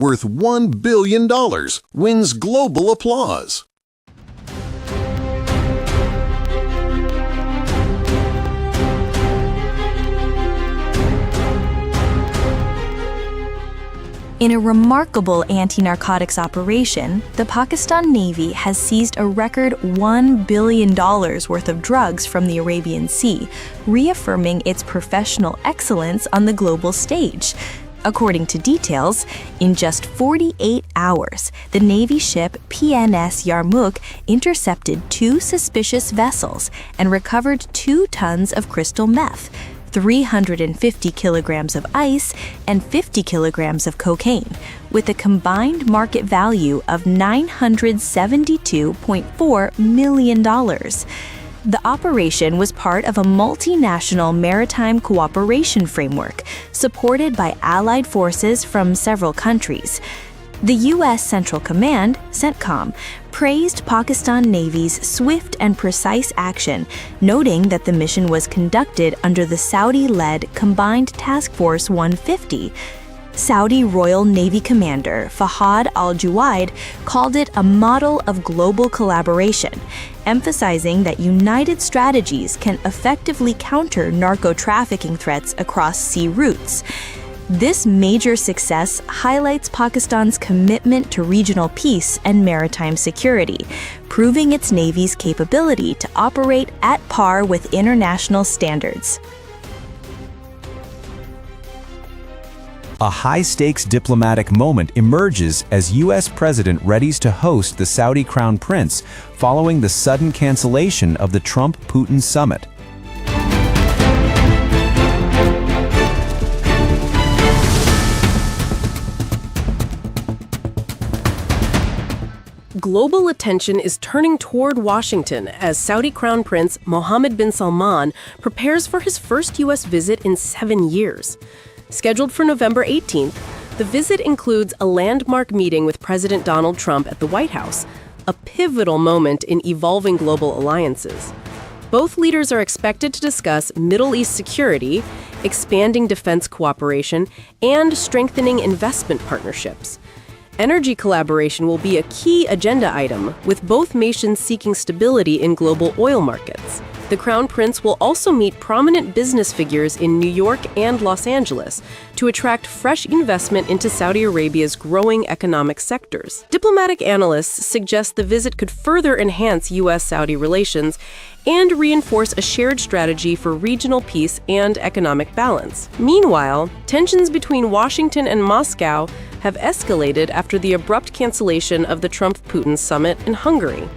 worth $1 billion, wins global applause. In a remarkable anti-narcotics operation, the Pakistan Navy has seized a record $1 billion worth of drugs from the Arabian Sea, reaffirming its professional excellence on the global stage. According to details, in just 48 hours, the Navy ship PNS Yarmouk intercepted 2 suspicious vessels and recovered 2 tons of crystal meth, 350 kilograms of ice, and 50 kilograms of cocaine, with a combined market value of $972.4 million. The operation was part of a multinational maritime cooperation framework supported by allied forces from several countries. The U.S. Central Command, CENTCOM, praised Pakistan Navy's swift and precise action, noting that the mission was conducted under the Saudi-led Combined Task Force 150. Saudi Royal Navy Commander Fahad Al-Juwaid called it a model of global collaboration, emphasizing that united strategies can effectively counter narco-trafficking threats across sea routes. This major success highlights Pakistan's commitment to regional peace and maritime security, proving its Navy's capability to operate at par with international standards. A high-stakes diplomatic moment emerges as U.S. President readies to host the Saudi Crown Prince following the sudden cancellation of the Trump-Putin summit. Global attention is turning toward Washington as Saudi Crown Prince Mohammed bin Salman prepares for his first U.S. visit in 7 years. Scheduled for November 18th, the visit includes a landmark meeting with President Donald Trump at the White House, a pivotal moment in evolving global alliances. Both leaders are expected to discuss Middle East security, expanding defense cooperation, and strengthening investment partnerships. Energy collaboration will be a key agenda item, with both nations seeking stability in global oil markets. The Crown Prince will also meet prominent business figures in New York and Los Angeles to attract fresh investment into Saudi Arabia's growing economic sectors. Diplomatic analysts suggest the visit could further enhance U.S.-Saudi relations and reinforce a shared strategy for regional peace and economic balance. Meanwhile, tensions between Washington and Moscow have escalated after the abrupt cancellation of the Trump-Putin summit in Hungary.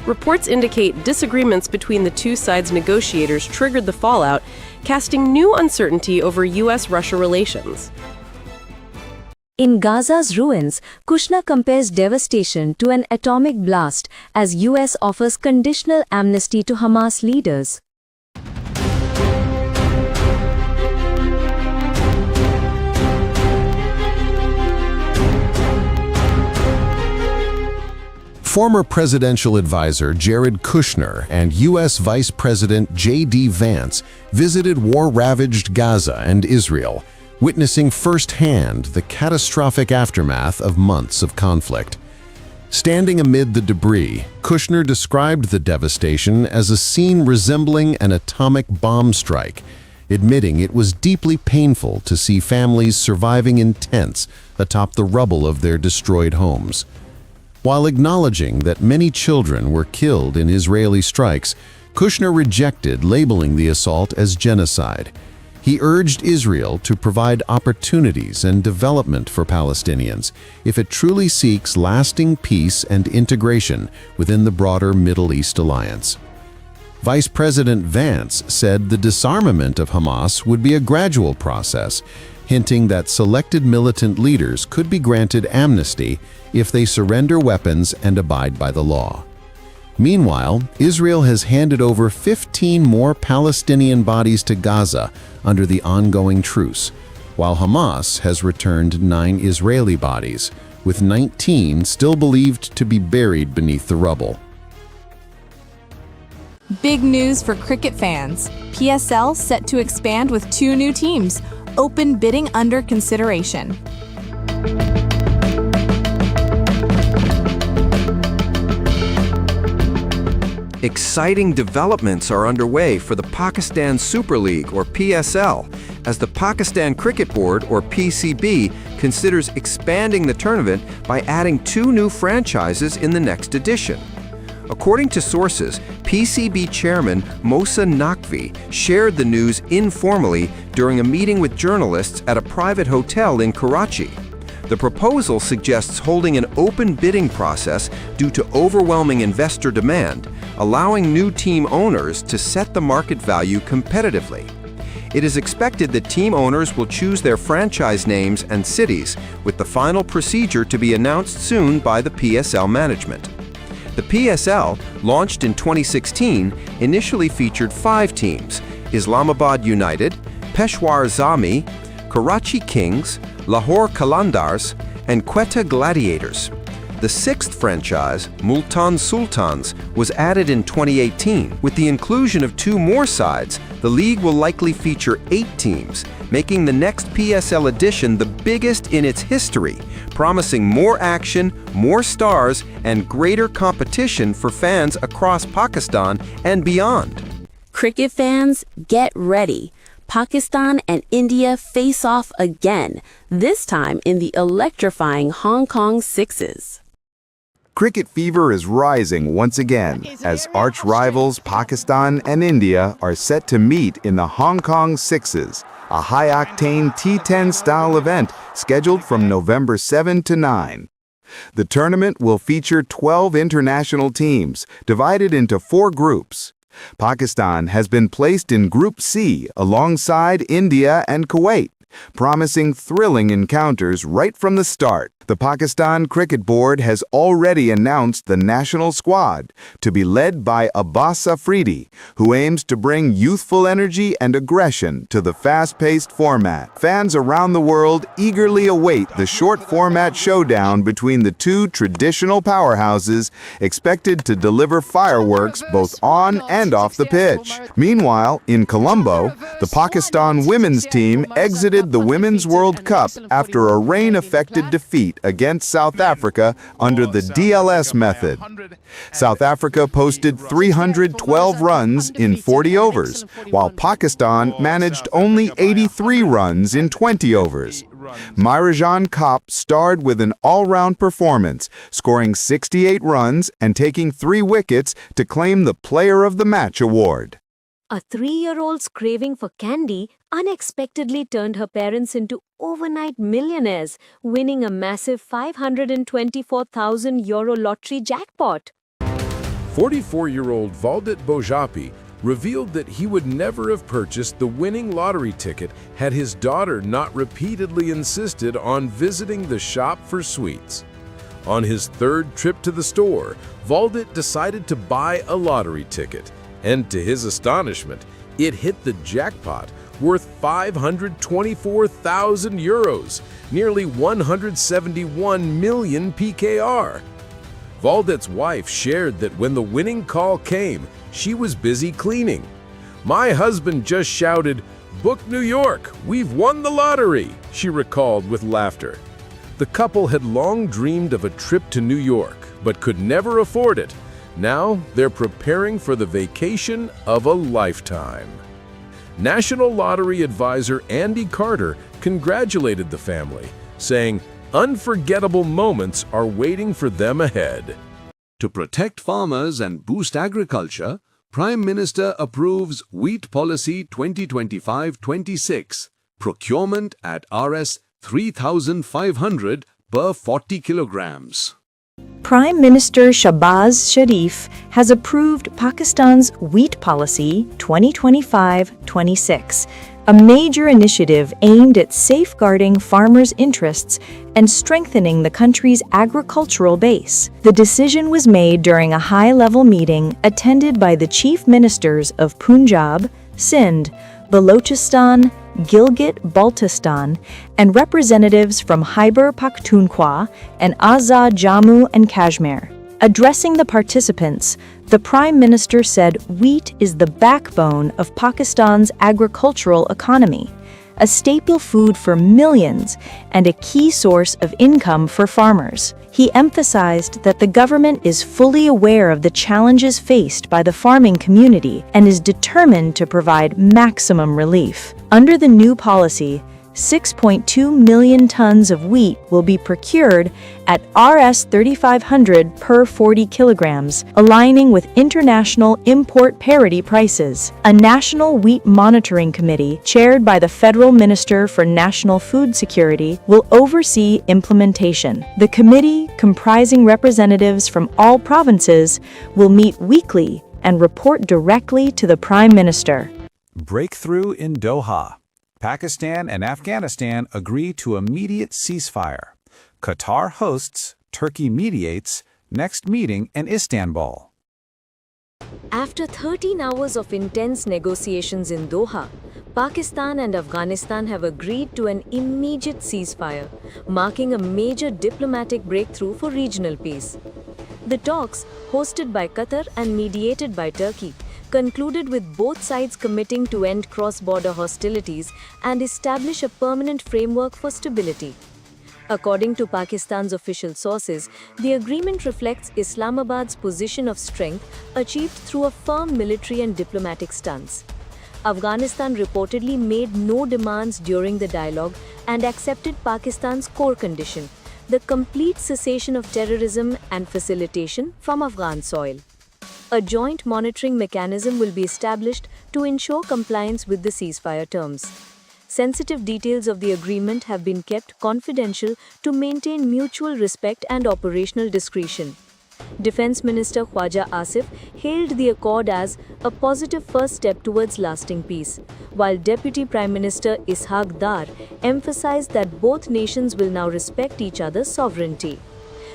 Reports indicate disagreements between the two sides' negotiators triggered the fallout, casting new uncertainty over U.S.-Russia relations. In Gaza's ruins, Kushner compares devastation to an atomic blast as U.S. offers conditional amnesty to Hamas leaders. Former presidential advisor Jared Kushner and U.S. Vice President J.D. Vance visited war-ravaged Gaza and Israel, witnessing firsthand the catastrophic aftermath of months of conflict. Standing amid the debris, Kushner described the devastation as a scene resembling an atomic bomb strike, admitting it was deeply painful to see families surviving in tents atop the rubble of their destroyed homes. While acknowledging that many children were killed in Israeli strikes, Kushner rejected labeling the assault as genocide. He urged Israel to provide opportunities and development for Palestinians if it truly seeks lasting peace and integration within the broader Middle East alliance. Vice President Vance said the disarmament of Hamas would be a gradual process, hinting that selected militant leaders could be granted amnesty if they surrender weapons and abide by the law. Meanwhile, Israel has handed over 15 more Palestinian bodies to Gaza under the ongoing truce, while Hamas has returned 9 Israeli bodies, with 19 still believed to be buried beneath the rubble. Big news for cricket fans. PSL set to expand with 2 new teams. Open bidding under consideration. Exciting developments are underway for the Pakistan Super League, or PSL, as the Pakistan Cricket Board, or PCB, considers expanding the tournament by adding 2 new franchises in the next edition. According to sources, PCB chairman Mosa Naqvi shared the news informally during a meeting with journalists at a private hotel in Karachi. The proposal suggests holding an open bidding process due to overwhelming investor demand, allowing new team owners to set the market value competitively. It is expected that team owners will choose their franchise names and cities, with the final procedure to be announced soon by the PSL management. The PSL, launched in 2016, initially featured 5 teams: Islamabad United, Peshawar Zami, Karachi Kings, Lahore Qalandars, and Quetta Gladiators. The 6th franchise, Multan Sultans, was added in 2018. With the inclusion of 2 more sides, the league will likely feature 8 teams, making the next PSL edition the biggest in its history, promising more action, more stars, and greater competition for fans across Pakistan and beyond. Cricket fans, get ready. Pakistan and India face off again, this time in the electrifying Hong Kong Sixes. Cricket fever is rising once again as arch rivals Pakistan and India are set to meet in the Hong Kong Sixes, a high-octane T10-style event scheduled from November 7 to 9. The tournament will feature 12 international teams divided into 4 groups. Pakistan has been placed in Group C alongside India and Kuwait, promising thrilling encounters right from the start. The Pakistan Cricket Board has already announced the national squad to be led by Abbas Afridi, who aims to bring youthful energy and aggression to the fast-paced format. Fans around the world eagerly await the short-format showdown between the 2 traditional powerhouses, expected to deliver fireworks both on and off the pitch. Meanwhile, in Colombo, the Pakistan women's team exited the Women's World Cup after a rain-affected defeat against South Africa under the DLS method. South Africa posted 312 runs in 40 overs, while Pakistan managed only 83 runs in 20 overs. Myrajan Kopp starred with an all-round performance, scoring 68 runs and taking 3 wickets to claim the Player of the Match award. A 3-year-old's craving for candy unexpectedly turned her parents into overnight millionaires, winning a massive €524,000 lottery jackpot. 44-year-old Valdit Bojapi revealed that he would never have purchased the winning lottery ticket had his daughter not repeatedly insisted on visiting the shop for sweets. On his 3rd trip to the store, Valdit decided to buy a lottery ticket, and to his astonishment, it hit the jackpot, worth €524,000, nearly 171 million PKR. Valdit's wife shared that when the winning call came, she was busy cleaning. "My husband just shouted, 'Book New York, we've won the lottery,'" she recalled with laughter. The couple had long dreamed of a trip to New York, but could never afford it. Now they're preparing for the vacation of a lifetime. National Lottery advisor Andy Carter congratulated the family, saying, "Unforgettable moments are waiting for them ahead." To protect farmers and boost agriculture, Prime Minister approves Wheat Policy 2025-26, procurement at Rs 3,500 per 40 kilograms. Prime Minister Shahbaz Sharif has approved Pakistan's Wheat Policy 2025-26, a major initiative aimed at safeguarding farmers' interests and strengthening the country's agricultural base. The decision was made during a high-level meeting attended by the chief ministers of Punjab, Sindh, Balochistan, Gilgit-Baltistan, and representatives from Khyber Pakhtunkhwa and Azad Jammu and Kashmir. Addressing the participants, the Prime Minister said wheat is the backbone of Pakistan's agricultural economy, a staple food for millions and a key source of income for farmers. He emphasized that the government is fully aware of the challenges faced by the farming community and is determined to provide maximum relief. Under the new policy, 6.2 million tons of wheat will be procured at Rs 3,500 per 40 kilograms, aligning with international import parity prices. A National Wheat Monitoring Committee, chaired by the Federal Minister for National Food Security, will oversee implementation. The committee, comprising representatives from all provinces, will meet weekly and report directly to the Prime Minister. Breakthrough in Doha. Pakistan and Afghanistan agree to immediate ceasefire. Qatar hosts, Turkey mediates, next meeting in Istanbul. After 13 hours of intense negotiations in Doha, Pakistan and Afghanistan have agreed to an immediate ceasefire, marking a major diplomatic breakthrough for regional peace. The talks, hosted by Qatar and mediated by Turkey, concluded with both sides committing to end cross-border hostilities and establish a permanent framework for stability. According to Pakistan's official sources, the agreement reflects Islamabad's position of strength achieved through a firm military and diplomatic stance. Afghanistan reportedly made no demands during the dialogue and accepted Pakistan's core condition, the complete cessation of terrorism and facilitation from Afghan soil. A joint monitoring mechanism will be established to ensure compliance with the ceasefire terms. Sensitive details of the agreement have been kept confidential to maintain mutual respect and operational discretion. Defense Minister Khwaja Asif hailed the accord as a positive first step towards lasting peace, while Deputy Prime Minister Ishaq Dar emphasized that both nations will now respect each other's sovereignty.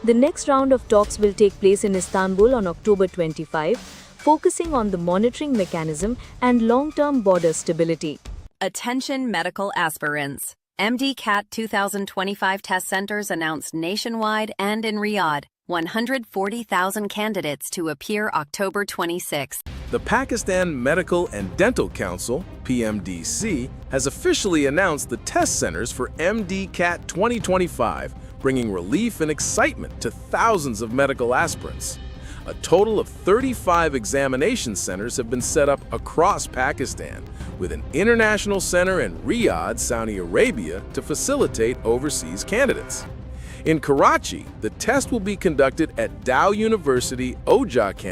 The next round of talks will take place in Istanbul on October 25, focusing on the monitoring mechanism and long-term border stability. Attention medical aspirants. MD-CAT 2025 test centers announced nationwide and in Riyadh. 140,000 candidates to appear October 26. The Pakistan Medical and Dental Council, PMDC, has officially announced the test centers for MD-CAT 2025, bringing relief and excitement to thousands of medical aspirants. A total of 35 examination centers have been set up across Pakistan, with an international center in Riyadh, Saudi Arabia, to facilitate overseas candidates. In Karachi, the test will be conducted at Dow University Ojha campus.